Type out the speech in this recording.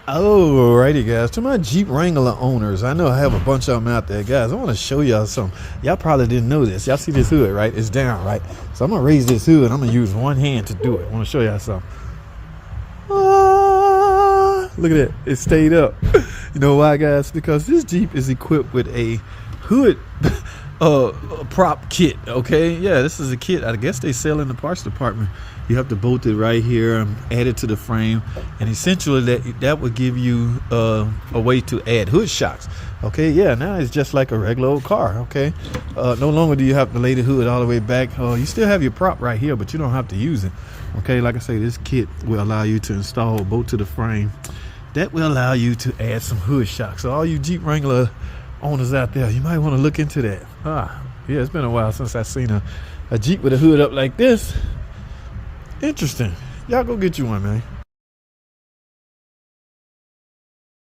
Alrighty, guys, to my Jeep Wrangler owners, I know I have a bunch of them out there, guys. I want to show y'all something. Y'all probably didn't know this. Y'all see this hood, right? It's down, right? So I'm gonna raise this hood. I'm gonna use one hand to do it. I want to show y'all something. Look at that, it stayed up. You know why, guys? Because this Jeep is equipped with a hood prop kit. Okay, yeah, this is a kit I guess they sell in the parts department. You have to bolt it right here and add it to the frame, and essentially that would give you a way to add hood shocks. Okay, yeah, now it's just like a regular old car. Okay, no longer do you have to lay the hood all the way back. You still have your prop right here, but you don't have to use it. Okay, like I say, this kit will allow you to install a bolt to the frame that will allow you to add some hood shocks. So all you Jeep Wrangler owners out there, you might want to look into that. Yeah, it's been a while since I've seen a Jeep with a hood up like this. Interesting. Y'all go get you one, man.